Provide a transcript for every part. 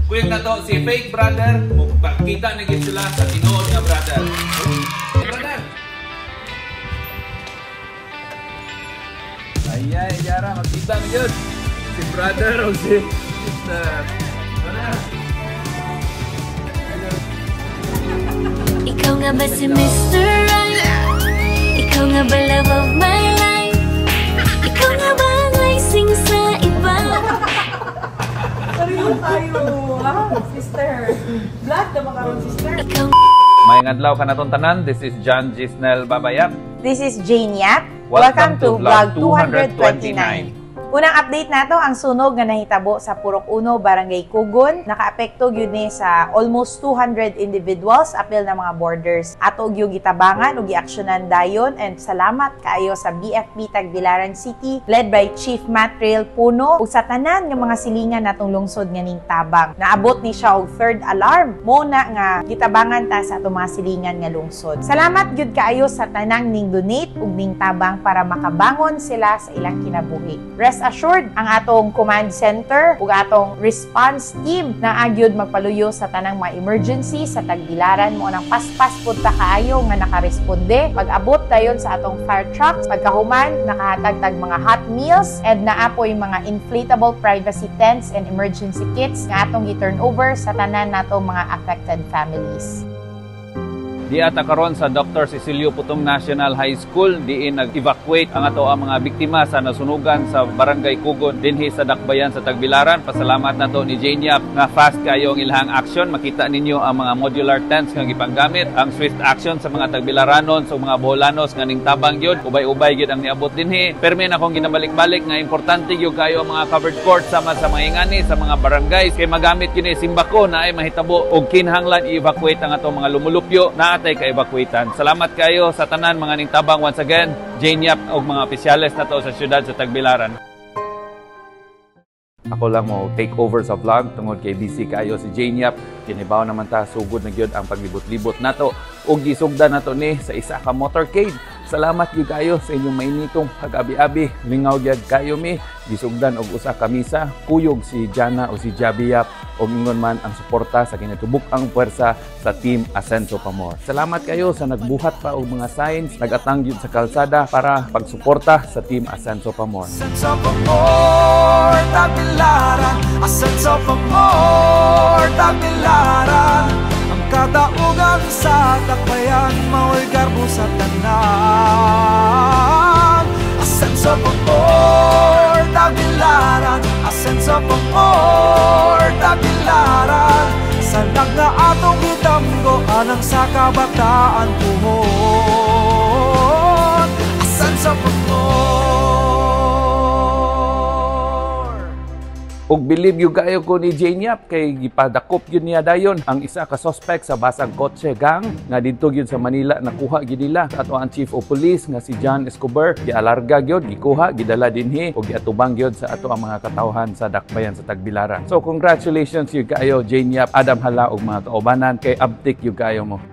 Kuyang na to, si fake brother, magpakita na gid sila sa tinuod nga brother. Brother! Ayay, Yara, magkita na yun. Si brother o si sister. Brother! Ikaw nga ba si Mr. Right? Ikaw nga ba love of my life? Ikaw nga ba ang icing sa iba? Pareho tayo, ha? Sister. Blood na makaroon, sister. Ikaw May ngadlaw ka na tong tanan. This is John Gisnel Babayap. This is Jane Yap. Welcome to Vlog 229. Unang update nato ang sunog nga nahitabo sa Purok 1, Barangay Kugon. Nakaapekto gyud ni sa almost 200 individuals apil na mga borders. Ato gyud gitabangan ug giaksyonan dayon, and salamat kaayo sa BFP Tagbilaran City led by Chief Matril Puno ug sa tanan nga mga silingan natong lungsod nga ning tabang. Naabot ni siya og third alarm. Mo na nga gitabangan ta sa atong mga silingan nga lungsod. Salamat gyud kaayo sa tanang ning donate ug ning tabang para makabangon sila sa ilang kinabuhi. Rest assured ang atong command center ug atong response team na agyod magpaluyo sa tanang mga emergency sa Tagbilaran. Mo nang paspas pud ta kaayo nga nakaresponde. Pag-abot dayon sa atong fire trucks, pagkahuman nakahatag tag mga hot meals and naapoy mga inflatable privacy tents and emergency kits nga atong gi-turn over sa tanan natong mga affected families. Di ata karon sa Dr. Cecilio Putong National High School, diin nag-evacuate ang ato ang mga biktima sa nasunugan sa Barangay Kugon dinhi sa Dakbayan sa Tagbilaran. Pasalamat nato ni Jane Yap nga fast kayo ang ilahang action. Makita ninyo ang mga modular tents nga gipanggamit, ang swift action sa mga Tagbilaranon, sa mga Boholanos nga ning tabang gyud, ubay-ubay gyud ang niabot dinhi. Permi na akong ginabalik-balik nga importante gyud kayo ang mga covered court sama sa mga ingani sa mga barangays kay magamit kini simbako na ay mahitabo og kinahanglan i-evacuate ang ato mga lumulupyo na atay ka-evacuatan. Salamat kayo sa tanan mga ning tabang. Once again, Jane Yap og mga opisyales nato sa syudad sa Tagbilaran. Ako lang mo take over sa vlog tungod kay busy kayo si Jane Yap. Kinibaw naman ta sugod na gyud ang paglibot-libot nato ug gisugdan nato ni sa isa ka motorcade. Salamat gyud kayo sa inyong mainitong pag-abi-abi. Lingaw gyud kayo mi gisugdan og usa ka misa. Kuyog si Jana o si Javi Yap og ingon man ang suporta sa kinatubuk ang puwersa sa Team Ascenso Pamor. Salamat kayo sa nagbuhat pa og mga signs, nagatang gyud sa kalsada para pagsuporta sa Team Ascenso Pamor. Ascenso Pamor, Tagbilaran. Ascenso Pamor, Tagbilaran. Ang kadaugan sa Dakbayan, mao'y garbo sa tanan. Ascenso Pamor, Tagbilaran. Ascenso Pamor, Tagbilaran. Sanag na atong gidamgoan ang sa kabataan puhon. Ascenso Pamor. Ug believe yung kayo ko ni Jane Yap kay gipadakop yun niya dayon ang isa ka suspect sa basang kotse gang nga didto gyud sa Manila. Nakuha gyud nila ato ang chief of police nga si John Escobar, gialarga gyud, gikuha, gidala dinhi ug giatubang gyud sa ato ang mga katawhan sa Dakbayan sa Tagbilaran. So congratulations yung kayo Jane Yap, Adam Hala ug mga kaubanan kay abtik yung kayo mo.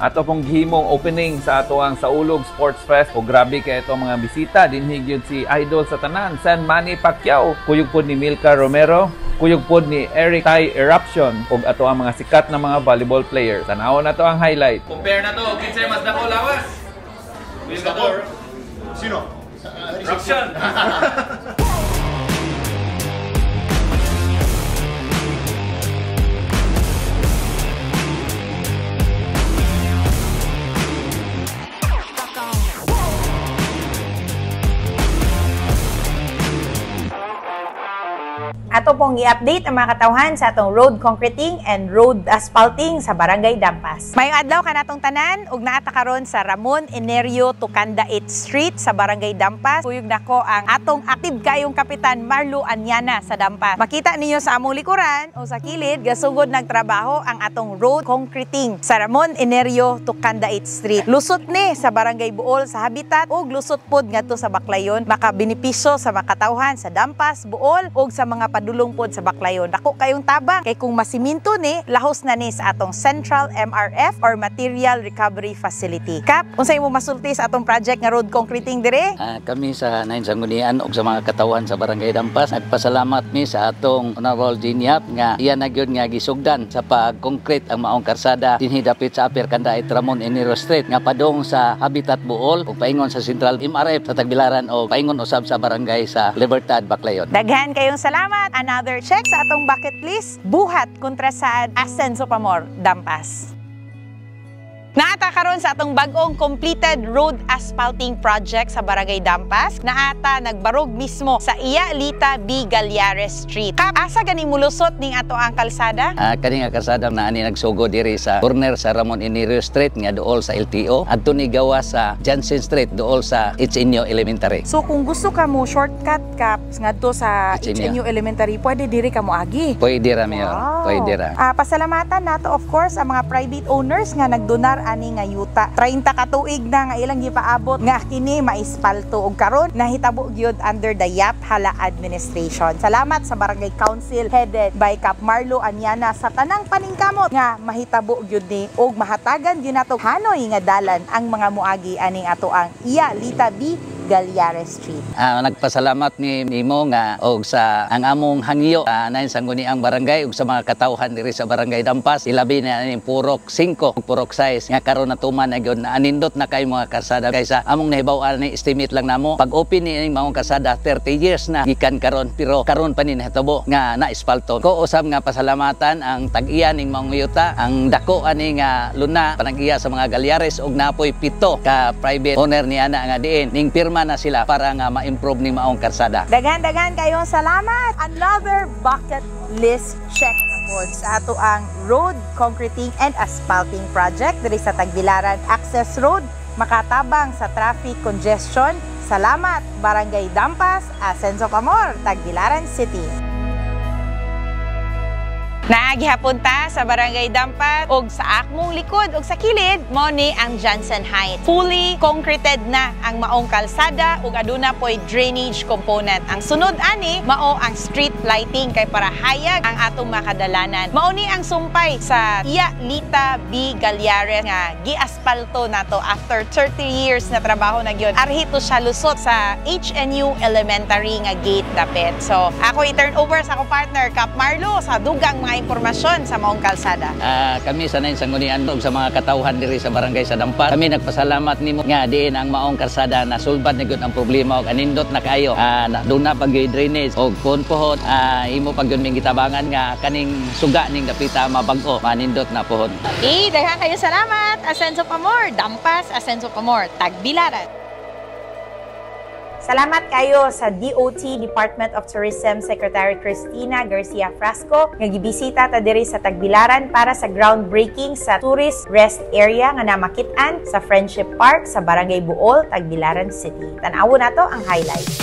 Ato pong gihimong opening sa ato ang Saulog Sports Fest. O grabe kay ito mga bisita. Dinhi gyud si Idol sa tanan, San Manny Pacquiao. Kuyog pod ni Milka Romero. Kuyog pod ni Eric Thai Eruption. O ato ang mga sikat na mga volleyball players. Tanawon na to ang highlight. Compare na to. Kinsay mas dako lawas? Mas dako? Sino? Eruption. Ato pong i-update ang mga katawhan sa atong road concreting and road asphalting sa Barangay Dampas. Mayong adlaw ka natong tanan ug naata karon sa Ramon Enerio Tucanda 8th Street sa Barangay Dampas. Kuyog nako ang atong active kayong kapitan Marlo Anyana sa Dampas. Makita ninyo sa among likuran o sa kilid gasugod nagtrabaho ang atong road concreting sa Ramon Enerio Tucanda 8th Street. Lusot ni sa Barangay Buol sa Habitat ug lusot pod ngadto sa Baclayon, makabenepisyo sa makatawhan sa Dampas, Buol ug sa mga padulong pulong pod sa Baclayon. Dako kayong tabang kay kung masiminto ni lahos na ni sa atong Central MRF or Material Recovery Facility. Kap, unsay mo masulti sa atong project nga road concreting dire? Kami sa Nain Sanggunian ug sa mga katawan sa Barangay Dampas, nagpasalamat mi sa atong Honorable Ginyap nga iya na gyud nga gisugdan sa pag-concrete ang maong karsada dinhi dapit sa Upper Candaet Ramon Enero Street nga padong sa Habitat Bohol ug paingon sa Central MRF sa Tagbilaran o paingon usab sa barangay sa Libertad, Baclayon. Daghan kayong salamat. Another check sa atong bucket list. Buhat kontra sa Ascenso Pamor, Dampas. Naata karon sa atong bag-ong completed road asphalting project sa Barangay Dampas. Naata nagbarog mismo sa Iya Lita B. Galyares Street. Asa gani mulusot ning ato ang kalsada? Kani nga kalsada na ani nagsugo diri sa corner sa Ramon Enero Street nga duol sa LTO adto ni gawa sa Jansen Street duol sa Itzinyo Elementary. So kung gusto ka mo shortcut ka ngadto sa Itzinyo Elementary, pwede diri ka mo agi. Pwede ra mi. Pwede ra. Pasalamatan nato of course ang mga private owners nga nagdonar ani nga yuta. 30 ka tuig na nga ilang gipaabot nga kini maispalto og karon nahitabo gyud under the Yap Hala administration. Salamat sa Barangay Council headed by Cap Marlo Anyana sa tanang paningkamot nga mahitabo gyud ni og mahatagan gyud nato hanoy nga dalan ang mga muagi aning ato ang Iya Lita B. Galyares Street. Nagpasalamat ni nimo nga og sa ang among hangyo Nain Sangguniang barangay ug sa mga katawhan diri sa Barangay Dampas ilabi na aning purok 5 ug purok 6 nga karon natuman na gyud na anindot na kay mga karsada kaysa among nahibaw-an ni estimate lang namo pag open ni mga karsada 30 years na gikan karon pero karon pa ni nahitabo nga na-espalto. Ko usab nga pasalamatan ang tag-iya ning mga yuta ang dako ani nga luna panag-iya sa mga Galyares ug napoy 7 ka private owner ni ana nga diin ning pirma na sila para nga ma-improve ning maong karsada. Daghan-daghan kayong salamat. Another bucket list check na po sa ato ang road concreting and asphalting project diri sa Tagbilaran Access Road makatabang sa traffic congestion. Salamat Barangay Dampas, Ascenso Pamor, Tagbilaran City. Naagihapon ta sa Barangay Dampas og sa akmong likod og sa kilid mo ni ang Jansen Heights. Fully concreted na ang maong kalsada ug aduna po'y drainage component. Ang sunod ani mao ang street lighting kay para hayag ang atong makadalanan. Mao ni ang sumpay sa Iya Lita B. Galyares nga giaspalto nato after 30 years na trabaho na gyud. Arhito siya lusot sa HNU Elementary nga gate dapit. So ako i-turn over sa ako partner Cap Marlo sa dugang mga impormasyon sa maong kalsada. Kami sa Nain Sanggunian ug sa mga katawhan diri sa barangay sa Dampas. Kami nagpasalamat nimo nga diin ang maong kalsada na sulbad na gyud ang problema ug anindot na kayo. Doon na pag drainage ug kun pohon imo pag gyud ming gitabangan nga kaning suga ning dapita mabag-o manindot na pohon. Daghan kayo salamat. Ascenso Pamor, Dampas, Ascenso Pamor, Tagbilaran. Salamat kayo sa DOT, Department of Tourism Secretary Cristina Garcia Frasco nga gibisita ta diri sa Tagbilaran para sa groundbreaking sa tourist rest area nga namakit-an sa Friendship Park sa Barangay Bohol, Tagbilaran City. Tan-awon nato ang highlights.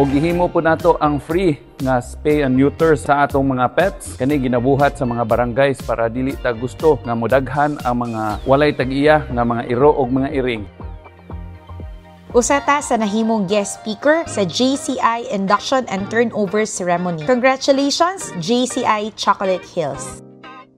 O gihimo po nato ang free nga spay and neuter sa atong mga pets. Kani ginabuhat sa mga barangays para dili ta gusto nga modaghan ang mga walay tag-iya nga mga iro og mga iring. Usata sa nahimong guest speaker sa JCI Induction and Turnover Ceremony. Congratulations, JCI Chocolate Hills!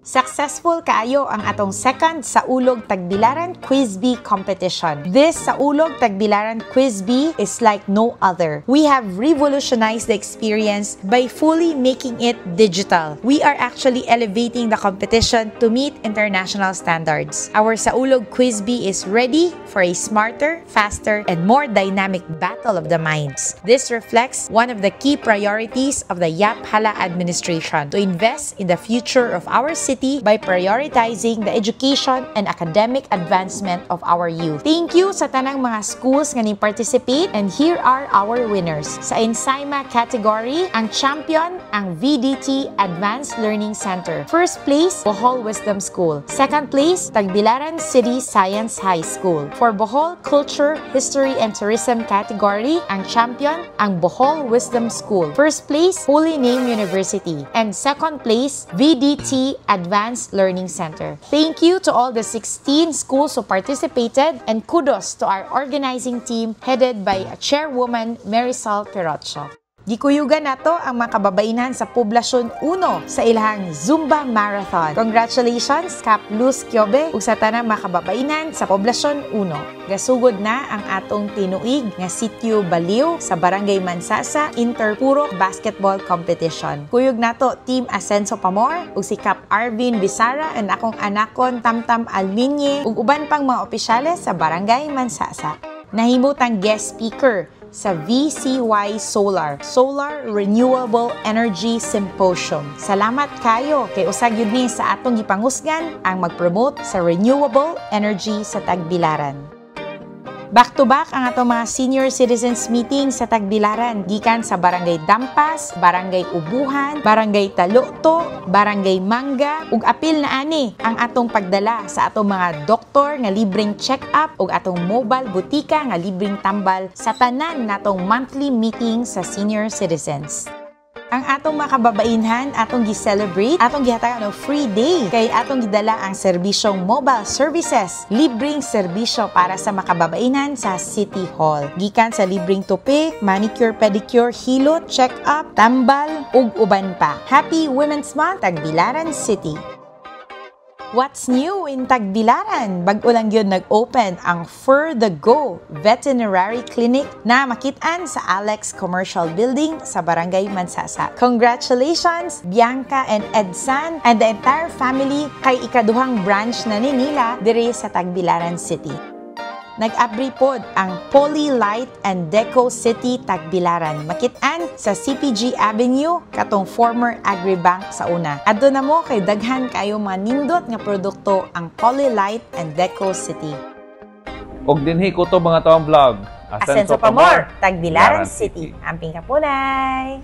Successful kaayo ang atong second Saulog Tagbilaran Quiz Bee competition. This Saulog Tagbilaran Quiz Bee is like no other. We have revolutionized the experience by fully making it digital. We are actually elevating the competition to meet international standards. Our Saulog Quiz Bee is ready for a smarter, faster, and more dynamic battle of the minds. This reflects one of the key priorities of the Yap Hala administration to invest in the future of our city City by prioritizing the education and academic advancement of our youth. Thank you sa tanang mga schools nga ni-participate, and here are our winners. Sa Ensaima category, ang champion ang VDT Advanced Learning Center. First place, Bohol Wisdom School. Second place, Tagbilaran City Science High School. For Bohol Culture, History and Tourism category, ang champion ang Bohol Wisdom School. First place, Holy Name University. And second place, VDT Advanced Learning Center. Thank you to all the 16 schools who participated, and kudos to our organizing team headed by Chairwoman Marisol Perocho. Gikuyugan nato ang mga kababainan sa Poblasyon 1 sa ilahang Zumba Marathon. Congratulations, Kap Luz Kyobe, ug sa tanang mga kababainan sa Poblasyon 1. Gasugod na ang atong tinuig nga Sitio Baliw sa Barangay Mansasa Interpurok Basketball Competition. Kuyog nato Team Ascenso Pamor ug si Kap Arvin Bisara and akong anakon Tamtam Alminye ug uban pang mga opisyales sa Barangay Mansasa. Nahimutang guest speaker sa VCY Solar Renewable Energy Symposium. Salamat kayo kay usag yun ni sa atong gipangusgan ang mag-promote sa renewable energy sa Tagbilaran. Back to back ang atong mga senior citizens meeting sa Tagbilaran, gikan sa Barangay Dampas, Barangay Ubuhan, Barangay Talokto, Barangay Mangga, ug apil na ani ang atong pagdala sa atong mga doktor nga libreng check-up ug atong mobile butika nga libreng tambal sa tanan natong monthly meeting sa senior citizens. Ang atong mga kababainhan, atong gi-celebrate, atong gihatagan og free day kay atong gidala ang serbisyong mobile services, libreng serbisyo para sa mga kababainhan sa City Hall. Gikan sa libreng tupi, manicure, pedicure, hilot, check-up, tambal, ug uban pa. Happy Women's Month, Tagbilaran City! What's new in Tagbilaran? Bag-o lang yun nag-open ang For the Go Veterinary Clinic na makitaan sa Alex Commercial Building sa Barangay Mansasa. Congratulations, Bianca and Edsan and the entire family kay ikaduhang branch na ni nila diri sa Tagbilaran City. Nag-abri pod ang Poly Light and Deco City Tagbilaran. Makitaan sa CPG Avenue katong former Agribank sa una. Adto na mo kay daghan kayo mga nindot nga produkto ang Poly Light and Deco City. Og dinhi ko to mga tawang vlog. Ascenso Pamor, Tagbilaran City. Amping kapunay!